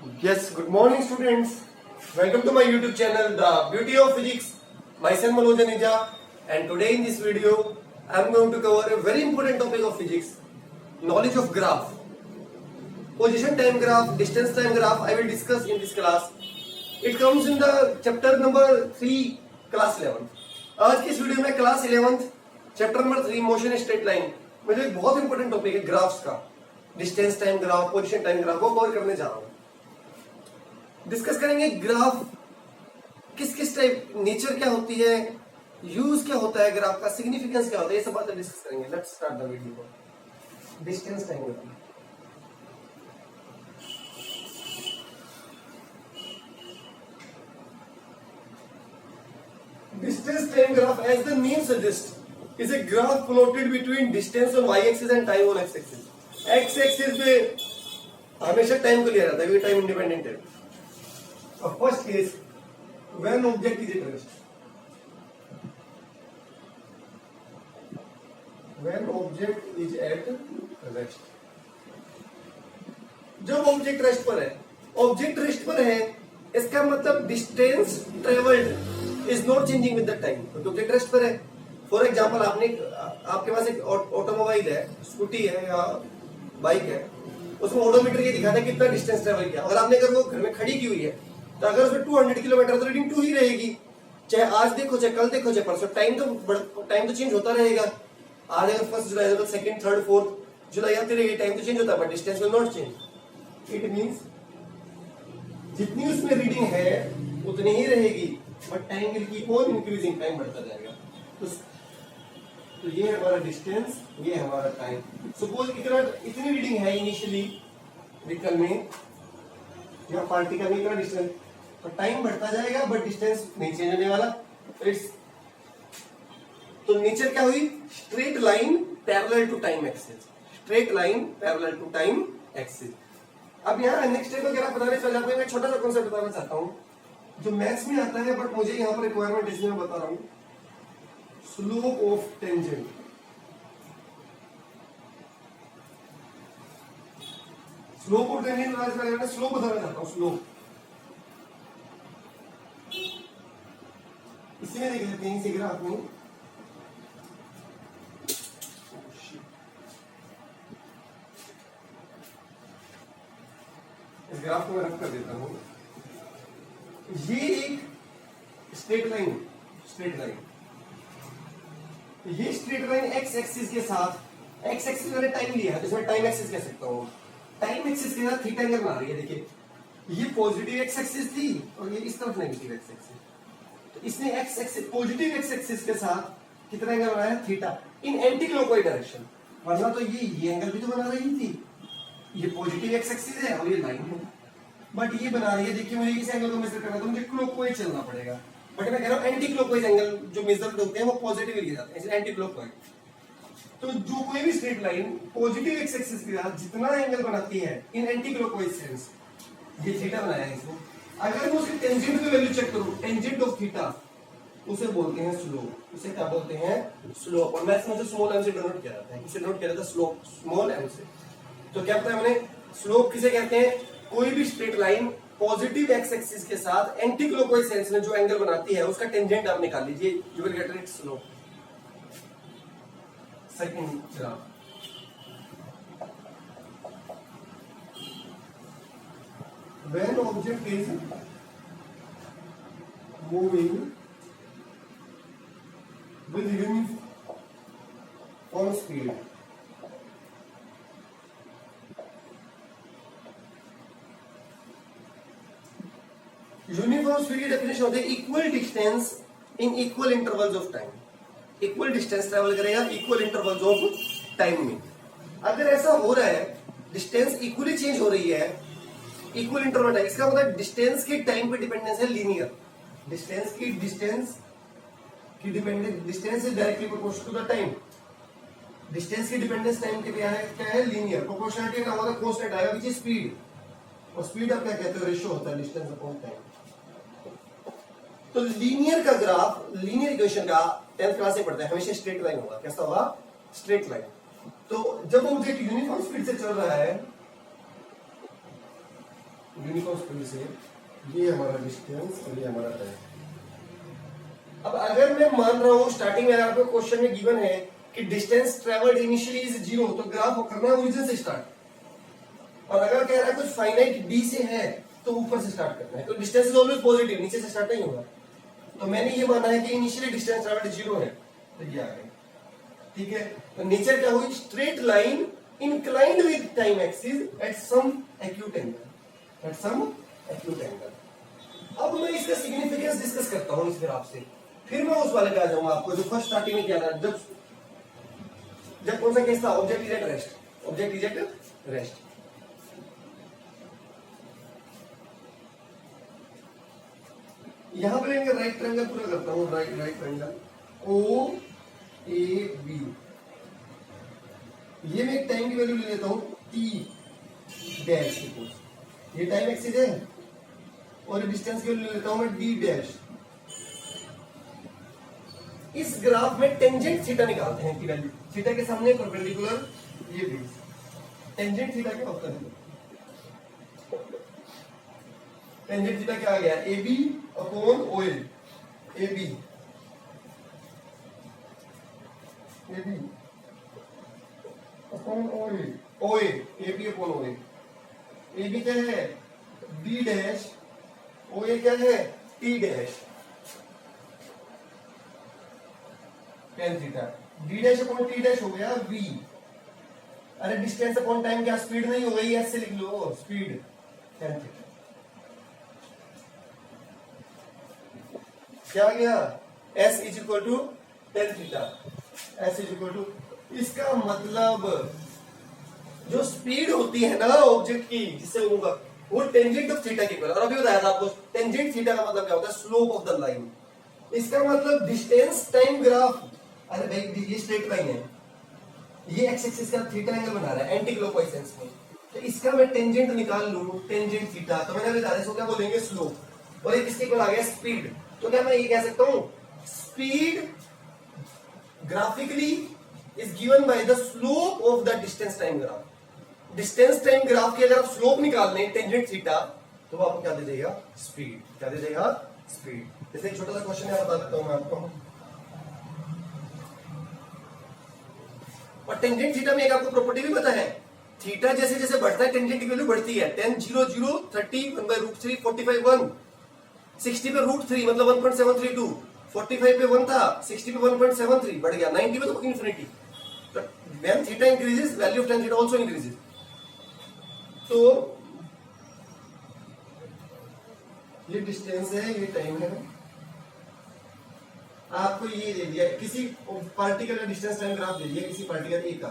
Yes, good morning students. Welcome to my YouTube channel, The Beauty of Physics. Myself Manoj Aneja, and today in this video, I am going to cover a very important topic of physics, knowledge of graph. Position time graph, distance time graph, I will discuss in this class. It comes in the chapter number 3, class 11. आज की इस video में class 11th, chapter number 3, motion straight line में जो एक बहुत important topic है graphs का, distance time graph, position time graph, वो कवर करने जा रहा हूँ. डिस्कस करेंगे ग्राफ किस किस टाइप, नेचर क्या होती है, यूज क्या होता है ग्राफ का, सिग्निफिकेंस क्या होता है, ये सब बातें डिस्कस करेंगे. Let's start the video. Distance time graph. Distance time graph, as the name suggests, is a graph plotted between distance on y-axis and time on x-axis. x-axis पे हमेशा टाइम को लिया जाता है क्योंकि टाइम इंडिपेंडेंट है. First case, when object is at rest. When object is at rest. जब object rest पर है, ऑब्जेक्ट रेस्ट पर है, इसका मतलब distance travelled is not changing with the time. तो ऑब्जेक्ट रेस्ट पर है. फॉर एग्जांपल, आपके पास एक ऑटोमोबाइल है, स्कूटी है या बाइक है, उसमें ऑडोमीटर ये दिखाता है कितना डिस्टेंस ट्रेवल किया. और आपने अगर वो घर में खड़ी की हुई है तो अगर उसमें 200 किलोमीटर तो रीडिंग 2 ही रहेगी. चाहे आज देखो, चाहे कल देखो, चाहे परसों, टाइम तो चेंज होता रहेगा. आज अगर 1 जुलाई है तो 2nd, 3rd, 4th जुलाई आती रहेगी, टाइम तो चेंज होता है but distance will not change. It means जितनी उसमें रीडिंग है उतनी ही रहेगी but time will keep on increasing, time बढ़ता जाएगा. तो ये है हमारा डिस्टेंस, ये है हमारा टाइम. सपोज इतनी रीडिंग है इनिशियली व्हीकल में या पार्टिकल में, इतना डिस्टेंस, तो टाइम बढ़ता जाएगा बट डिस्टेंस नहीं चेंज होने वाला. तो नेचर क्या हुई? Straight line parallel to time axis. Straight line parallel to time axis. अब यहाँ नेक्स्ट स्टेप वगैरह बताने चल जाते हैं. मैं छोटा सा कॉन्सेप्ट बताना चाहता हूँ जो मैथ्स में आता है बट मुझे यहाँ पर रिक्वायरमेंट इसलिए मैं बता रहा हूँ. Slope of tangent. Slope of tangent slope बताना चाहता हूँ. स्लोप इसमें देख लेते हैं इसी ग्राफ में. इस ग्राफ को मैं रख कर देता हूं. ये एक स्ट्रेट लाइन, ये स्ट्रेट लाइन एक्स एक्सिस के साथ, एक्स एक्सिस मैंने टाइम लिया है तो इसमें टाइम एक्सिस कह सकता हूं. टाइम एक्सिस के साथ थीटा एंगल बना रही है. देखिए, ये पॉजिटिव एक्स एक्सिस थी और ये इस तरफ नेगेटिव एक्स एक्सिस. तो इसने x axis, positive x axis के साथ कितना एंगल बनाया है? थीटा, इन एंटी क्लॉकवाइज डायरेक्शन. वरना तो ये एंगल भी तो बना रही थी. ये पॉजिटिव एक्स एक्सिस है और ये लाइन है बट ये बना रही है. देखिए, मुझे इस एंगल को मेजर करना तो मुझे क्लॉकवाइज चलना पड़ेगा बट मैं कह रहा हूं एंटी क्लॉकवाइज एंगल जो मेजर होते हैं वो पॉजिटिव लिए जाते हैं, इसलिए एंटी क्लॉकवाइज. तो जो कोई भी straight line positive x axis के साथ जितना एंगल बनाती है इन एंटी क्लॉकवाइज सेंस, ये थीटा बनाया है इसने. अगर मैं उसकी टेंजेंट की वैल्यू चेक करूं, टेंजेंट ऑफ थीटा, उसे बोलते हैं स्लोप. उसे क्या बोलते हैं? स्लोप. और मैथ्स में स्मॉल एम से डिनोट किया जाता है. किसे डिनोट किया जाता है? स्लोप, स्मॉल एम से. तो क्या पता है मैंने, स्लोप किसे कहते हैं? कोई भी straight line positive x axis के साथ एंटी क्लॉकवाइज सेंस में जो एंगल बनाती है उसका टेंजेंट आप निकाल लीजिए, you will get it slope. Second graph. When object is moving with uniform speed, uniform speed की डेफिनेशन होती है equal distance in equal intervals of time. Equal distance travel करेगा इक्वल इंटरवल्स ऑफ टाइम में. अगर ऐसा हो रहा है, डिस्टेंस इक्वली चेंज हो रही है इक्वल इंटरवल है, इसका मतलब डिस्टेंस की टाइम पे डिपेंडेंस है लीनियर. डिस्टेंस की distance is directly proportional to the time. Distance की डिपेंडेंस टाइम के क्या है? लीनियर. प्रोपोर्शनलिटी का मतलब कांस्टेंट आएगा विच इज स्पीड. और स्पीड आप क्या कहते हो? रेशियो होता है डिस्टेंस अपॉन टाइम. तो लीनियर का ग्राफ, लीनियर इक्वेशन का 10th क्लास से पढ़ते हैं, हमेशा स्ट्रेट लाइन होगा. कैसा होगा? Straight line. तो जब ऑब्जेक्ट यूनिफॉर्म स्पीड से चल रहा है, यूनिफॉर्म स्पीड से ये हमारा डिस्टेंस और ये हमारा टाइम। अब अगर मैं मान रहा हूं स्टार्टिंग में आपको क्वेश्चन में गिवन है कि डिस्टेंस ट्रेवल्ड इनिशियली इज 0, तो ग्राफ करना है ओरिजिन से स्टार्ट। और अगर कह रहा है कुछ फाइनाइट डी से है तो ऊपर से स्टार्ट करना है, तो डिस्टेंस इज ऑलवेज पॉजिटिव, नीचे से स्टार्ट नहीं होगा। तो मैंने ये माना है कि इनिशियली डिस्टेंस ट्रेवल्ड 0 है, तो ये आ गया। ठीक है, तो नेचर क्या हुई, straight line inclined with time axis at some acute angle, at some acute angle. अब मैं इसका सिग्निफिकेंस डिस्कस करता हूं इस ग्राफ से, फिर मैं उस वाले पे आ जाऊंगा आपको जो फर्स्ट स्टार्टिंग में किया था। जब कौन सा केस था, object is at rest, object is at rest. यहां पे लेंगे राइट ट्रायंगल पूरा करता हूं, right triangle O A B. ये मैं एक टाइम की वैल्यू ले लेता हूं टी डैश, ये टाइम एक्सिस है, और डिस्टेंस की वैल्यू ले लेता हूं मैं डी डैश। इस ग्राफ में टेंजेंट थीटा निकालते हैं की वैल्यू, थीटा के सामने परपेंडिकुलर ये बेस, टेंजेंट थीटा क्या होता है, टेंजेंट थीटा क्या आ गया, A B upon O A, A B upon O A, O A B upon O A B क्या है बी डैश, ओ ए क्या है T dash, tan theta, D dash upon T dash हो गया V. अरे distance upon time क्या speed नहीं हो गई, ऐसे लिख लो स्पीड, टेन थीटा क्या आ गया, S is equal to tan theta, S is equal to, इसका मतलब जो स्पीड होती है ना ऑब्जेक्ट की जिससे होगा वो टेंजेंट ऑफ थीटा की इक्वल। और अभी बताया था आपको टेंजेंट थीटा का मतलब क्या होता है, स्लोप ऑफ द लाइन। इसका मतलब डिस्टेंस टाइम ग्राफ, अरे भाई ये स्ट्रेट लाइन है, ये एक्स एक्सिस का थीटा एंगल बना रहा है एंटी क्लॉकवाइज सेंस में, तो इसका मैं टेंजेंट निकाल लूं, टेंजेंट थीटा, तो मैंने बता इसको क्या बोलेंगे स्लोप, और एक किसके इक्वल आ गया स्पीड। तो क्या मैं ये कह सकता हूं speed graphically is given by the slope of the distance time graph. Distance time graph की अगर आप स्लोप निकाल लें टेंजेंट थीटा, तो वो आपको क्या दे देगा, स्पीड, क्या दे देगा, स्पीड। जैसे एक छोटा सा क्वेश्चन है बता देता हूं मैं आपको, और टेंजेंट थीटा में एक आपको प्रॉपर्टी भी पता है, थीटा जैसे जैसे बढ़ता है टेंजेंट की वैल्यू बढ़ती है, 10 0 0 30 1 by root 3 45 1, 60 पे रूट 3 मतलब 1.732, 45 पे 1 था, 60 पे 1.73 बढ़ गया, 90 पे तो इन्फिनिटी। तो when theta increases value of tan theta also increases. तो ये डिस्टेंस है, ये टाइम है, आपको ये दे दिया किसी पार्टिकल का डिस्टेंस टाइम ग्राफ दे दिया किसी पार्टिकल ए का,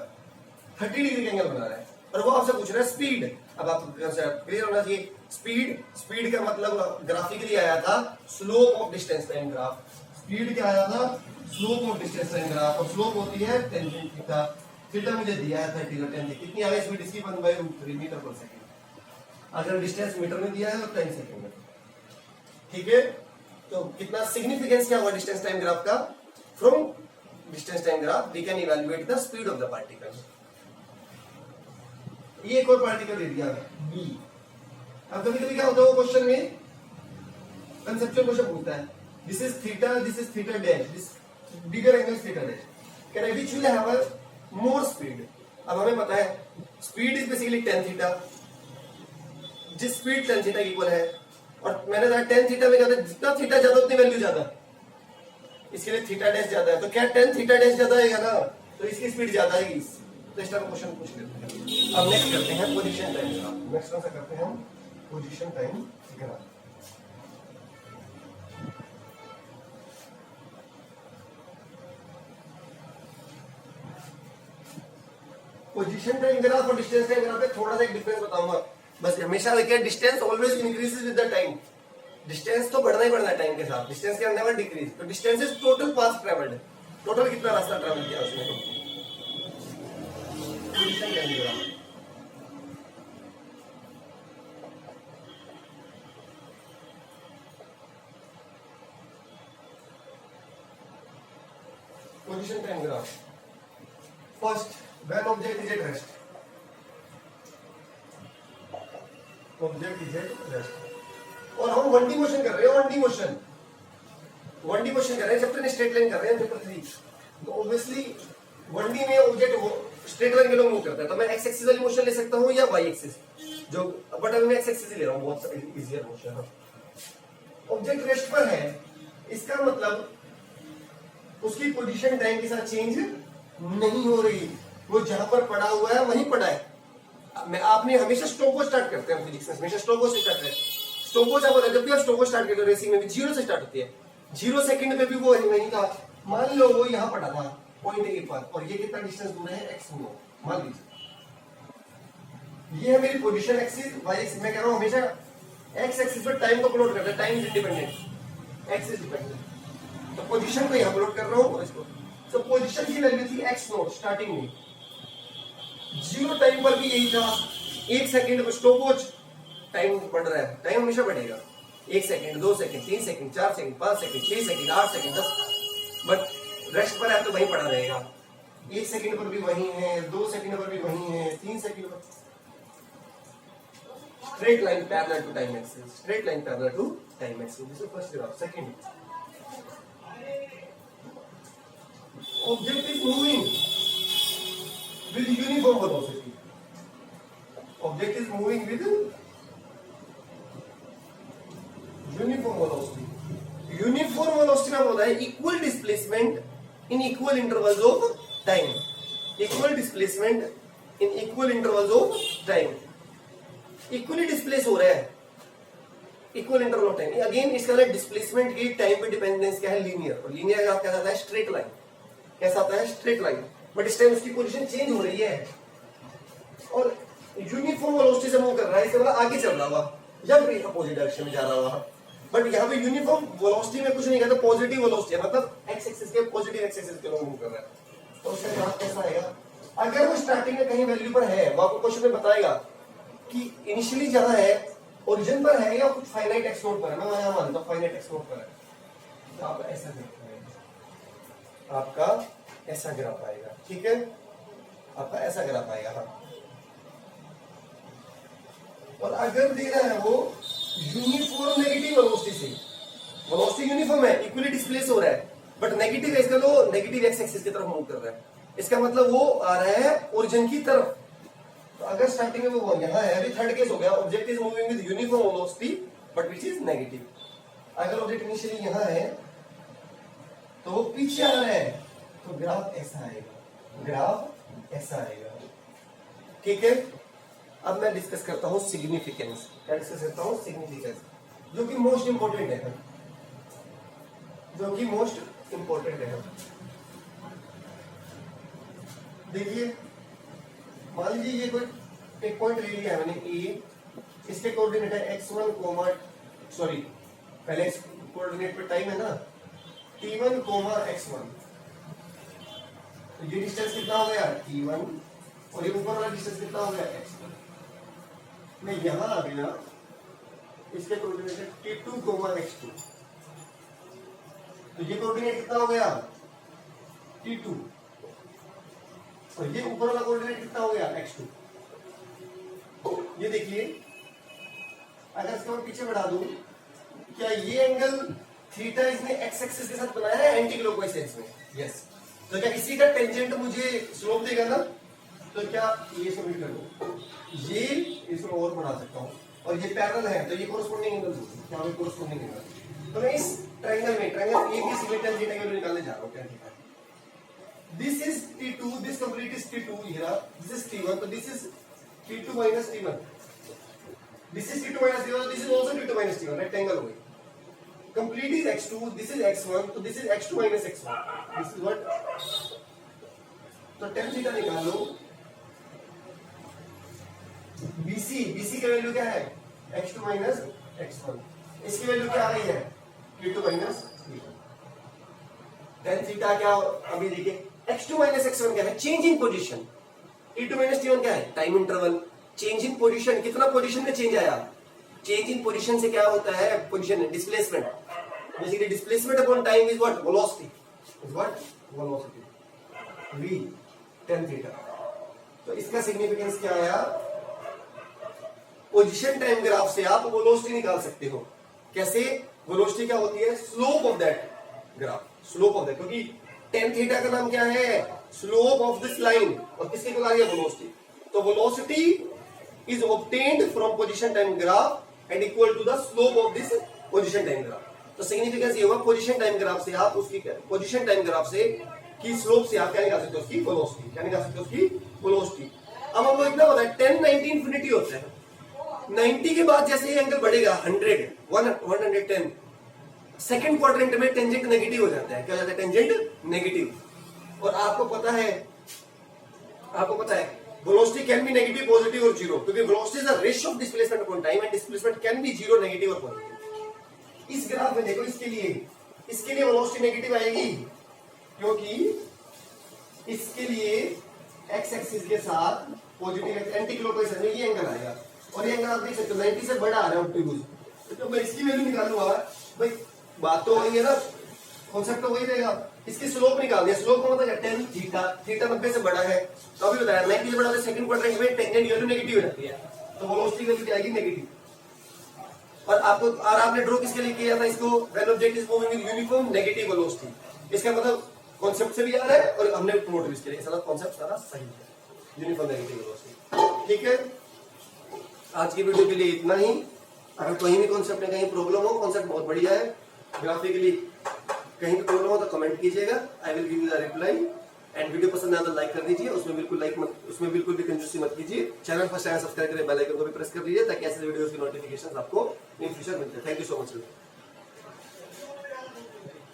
30 डिग्री एंगल बना रहा है, और वो आपसे पूछ रहा है स्पीड। अब आपको क्लियर होना चाहिए, स्पीड, स्पीड का मतलब ग्राफिकली आया था slope of distance time graph, speed क्या आया था, slope of distance time graph, और स्लोप होती है टेंजेंट थीटा। थीटा मुझे दिया है 30 और 10, कितनी आ गई स्पीड इसकी, 1/√3 मीटर पर सेकंड। अगर डिस्टेंस मीटर में दिया है तो 10 सेकंड में, ठीक है। तो कितना सिग्निफिकेंस क्या हुआ डिस्टेंस टाइम ग्राफ का, from distance time graph we can evaluate the speed of the particle. ये एक और पार्टिकल दे दिया बी। अब कभी कभी क्या होता है वो क्वेश्चन में कंसेप्चुअल क्वेश्चन पूछता है, this is theta dash, this bigger angle theta dash, can एविचुअली हैव अ मोर स्पीड। अब हमें पता है speed is basically tan theta, जिस स्पीड tan थीटा इक्वल है, और मैंने कहा tan थीटा में ज्यादा, जितना थीटा ज्यादा उतनी वैल्यू ज्यादा, इसके लिए थीटा डैश ज्यादा है, तो क्या tan थीटा डैश ज्यादा आएगा ना, तो इसकी स्पीड ज्यादा आएगी। तो इस तरह का क्वेश्चन पूछ लेते हैं। अब नेक्स्ट करते हैं पोजीशन टाइम ग्राफ, नेक्स्ट कौन सा करते हैं, position time graph. Position time graph और डिस्टेंस टाइम ग्राफ में थोड़ा सा एक डिफरेंस बताऊंगा बस। हमेशा देखिए distance always increases with the time, distance तो बढ़ना ही बढ़ना है टाइम के साथ, डिस्टेंस कैन नेवर डिक्रीज। तो distance is total path travelled, total कितना रास्ता ट्रैवल किया उसने। Position time graph, position time graph, first when object is at rest, object is at rest. और हम 1D मोशन कर रहे हैं, 1D मोशन कर रहे हैं, चैप्टर में स्ट्रेट लाइन कर रहे हैं चैप्टर 3। तो ऑब्वियसली 1D में ऑब्जेक्ट वो स्ट्रेट लाइन के लोग मूव करता है, तो मैं एक्स एक्सिस वाली मोशन ले सकता हूँ या वाई एक्सिस, जो बट अभी मैं एक्स एक्सिस ही ले रहा हूँ, बहुत इजियर मोशन है। ऑब्जेक्ट रेस्ट पर है, इसका मतलब उसकी पोजीशन टाइम के साथ चेंज नहीं हो रही, वो जहां पर पड़ा हुआ है वहीं पड़ा है। मैं आपने हमेशा स्टॉपवॉच स्टार्ट करते हैं फिजिक्स में, हमेशा स्टॉपवॉच से स्टार्ट करते हैं। स्टॉपवॉच आप जब भी आप स्टॉपवॉच स्टार्ट करते हो रेसिंग में भी 0 से स्टार्ट होती है, 0 सेकंड में भी वो वहीं था। मान लो वो यहाँ पड़ा था पॉइंट ए पर, और ये कितना डिस्टेंस दूर है, एक्स नो मान लीजिए। ये है मेरी पोजीशन एक्सिस, वाई एक्सिस। मैं कह रहा हूँ हमेशा एक्स एक्सिस पर टाइम को प्लॉट करते हैं, time is independent, x is dependent. तो पोजीशन को यहाँ प्लॉट कर रहा हूँ इसको। तो पोजीशन की वैल्यू थी एक्स नोट स्टार्टिंग में, 0 टाइम पर भी यही था। 1 सेकंड स्टॉपवॉच टाइम बढ़ रहा है, टाइम हमेशा बढ़ेगा, 1 second, 2 second, 3 second, 4 second, 5 second, 6 second, 8 second, 10। But rest पर है तो वहीं पड़ा रहेगा। 1 सेकंड पर भी वही है, 2 सेकंड पर भी वही है, 3 सेकंड पर। Straight line parallel to time axis, straight line parallel to time axis. This is first graph. Second, object is moving with uniform velocity. Object is moving with uniform velocity. Uniform velocity में बोला है equal displacement in equal intervals of time. Equal displacement in equal intervals of time. Equally displace हो रहा है equal interval of time. Again इसका मतलब displacement की time पे dependence क्या है, linear। और linear ग्राफ कैसा आता है, straight line। कैसा आता है, स्ट्रेट लाइन। बट इस टाइम उसकी पोजीशन चेंज हो रही है और यूनिफॉर्म वेलोसिटी से मूव कर रहा है, इसका मतलब आगे चल रहा हुआ या फिर अपोजिट डायरेक्शन में जा रहा हुआ। बट यहाँ पे यूनिफॉर्म वेलोसिटी में कुछ नहीं कहता, पॉजिटिव वेलोसिटी है, मतलब एक्स एक्सिस के पॉजिटिव एक्स एक्सिस के लोग मूव कर रहा है। तो उसका ग्राफ कैसा आएगा, अगर वो स्टार्टिंग में कहीं वैल्यू पर है, वो आपको क्वेश्चन में बताएगा कि इनिशियली जहां है ओरिजिन पर है या कुछ फाइनाइट एक्स नोट पर है। मैं यहाँ मानता हूँ फाइनाइट एक्स नोट पर है, तो आप ऐसा देखते हैं, आपका ऐसा ग्राफ आएगा। ठीक है, आपका ऐसा ग्राफ आएगा। हाँ, और अगर दे रहा है वो यूनिफॉर्म नेगेटिव वेलोसिटी से, वेलोसिटी यूनिफॉर्म है, इक्वली डिस्प्लेस हो रहा है, बट नेगेटिव है, इसका तो नेगेटिव एक्स एक्सिस की तरफ मूव कर रहा है, इसका मतलब वो आ रहा है ओरिजिन की तरफ। तो अगर स्टार्टिंग में वो यहाँ है, अभी थर्ड केस हो गया, object is moving with uniform velocity but which is negative. अगर ऑब्जेक्ट इनिशियली यहाँ है तो वो पीछे आ रहा है, तो ग्राफ ऐसा आएगा, ग्राफ ऐसा आएगा। ठीक है, अब मैं डिस्कस करता हूं सिग्निफिकेंस। क्या डिस्कस करता हूं, सिग्निफिकेंस, जो कि मोस्ट इंपोर्टेंट है, जो कि मोस्ट इंपोर्टेंट है। देखिए, मान लीजिए ये कोई एक पॉइंट ले लिया है मैंने ए, इसके कोऑर्डिनेट है x1, सॉरी पहले कोऑर्डिनेट पे टाइम है ना, t1, x1। तो ये डिस्टेंस कितना हो गया, t1, और ये ऊपर वाला डिस्टेंस कितना हो गया, x2। मैं यहां आ गया, इसके कोऑर्डिनेट है t2, x2। तो ये कोऑर्डिनेट कितना हो गया, t2, और ये ऊपर वाला कोऑर्डिनेट कितना हो गया, x2। ये देखिए, अगर इसको मैं पीछे बढ़ा दूं, क्या ये एंगल थीटा इसने एक्स एक्सिस के साथ बनाया है एंटी क्लॉकवाइज सेंस में? यस। तो क्या इसी का टेंजेंट मुझे स्लोप देगा ना, तो क्या ये सबमिट कर दूं, ये इसको और बना सकता हूं, और ये पैरेलल है, तो ये कोरस्पोंडिंग एंगल क्या है, कोरस्पोंडिंग एंगल। तो मैं इस ट्रायंगल में ट्रायंगल ए बी सी में टेन थीटा की वैल्यू निकालने जा रहा हूं। क्या theta, this is t2, this complete is t2 here, this is t1, so this is t2 minus t1, this is t2 minus t1, this is also t2 minus t1, rectangle हो गई। complete is x2, this is x1, so this is x2 minus x1, this is what, तो tan theta निकालो, bc का value क्या है, x2 minus x1, इसकी value क्या आ रही है, t2 minus t1। tan theta क्या, अभी देखिए x2 minus x1 क्या है, change in position, t2 minus t1 क्या है, time interval. Change in position, कितना पोजीशन में चेंज आया, चेंज इन पोजीशन से क्या होता है, position displacement, basically displacement upon time is what, velocity, is what, velocity, v tan theta. तो इसका सिग्निफिकेंस क्या आया, पोजीशन टाइम ग्राफ से आप वेलोसिटी निकाल सकते हो। कैसे? वेलोसिटी क्या होती है? Slope of that graph, slope of that, क्योंकि tan थीटा का नाम क्या है? स्लोप ऑफ दिस लाइन, और किसके को आ रही है? वेलोसिटी। तो velocity is obtained from position time graph and equal to the slope of this position time graph. तो सिग्निफिकेंस ये होगा पोजीशन टाइम ग्राफ से आप उसकी पोजीशन टाइम ग्राफ से की स्लोप से आप क्या निकाल सकते हो? उसकी वेलोसिटी। क्या निकाल सकते हो? उसकी वेलोसिटी। अब हमको इतना पता है 10 90 इंफिनिटी होता है, 90 के बाद जैसे ये एंगल बढ़ेगा 100 110 सेकंड क्वाड्रेंट में टेंजेंट नेगेटिव हो जाता है। क्या हो जाता है? Tangent negative. और आपको पता है velocity can be negative, positive और जीरो, क्योंकि velocity is the ratio of displacement upon time and displacement can be zero, negative और पॉजिटिव। इस ग्राफ में देखो, इसके लिए वेलोसिटी नेगेटिव आएगी, क्योंकि इसके लिए एक्स एक्सिस के साथ पॉजिटिव एंटी क्लॉकवाइज में ये एंगल आएगा, और ये एंगल आप देख सकते हो 90 से बड़ा आ रहा है ऑब्टयूज। तो मैं इसकी वैल्यू निकालूंगा भाई, बात तो वही है ना, कॉन्सेप्ट तो वही रहेगा। इसकी स्लोप निकाल दिया, स्लोप का मतलब है tan थीटा, थीटा 90 से बड़ा है, तो अभी बताया 90 से बड़ा है, सेकंड क्वाड्रेंट में टेंजेंट वैल्यू नेगेटिव हो जाती है, तो वेलोसिटी वैल्यू क्या आएगी? नेगेटिव। और आपने ड्रॉ किसके लिए किया था इसको? When object is moving in uniform negative velocity. इसका मतलब कॉन्सेप्ट से भी आ रहा है और हमने प्रोमोट भी इसके लिए, सारा कॉन्सेप्ट सारा सही है, यूनिफॉर्म नेगेटिव वेलोसिटी। ठीक है, आज की वीडियो के लिए इतना ही। अगर कहीं भी कॉन्सेप्ट में कहीं प्रॉब्लम हो, कॉन्सेप्ट बहुत बढ़िया है, ग्राफिकली कहीं भी प्रॉब्लम हो तो कमेंट कीजिएगा, I will give you the reply. And video पसंद आया तो लाइक कर दीजिए, उसमें बिल्कुल भी कंजूसी मत कीजिए। चैनल फर्स्ट टाइम सब्सक्राइब करें, बेल आइकन को भी प्रेस कर दीजिए, ताकि ऐसे वीडियोस की नोटिफिकेशंस आपको इन फ्यूचर मिलते हैं। Thank you so much.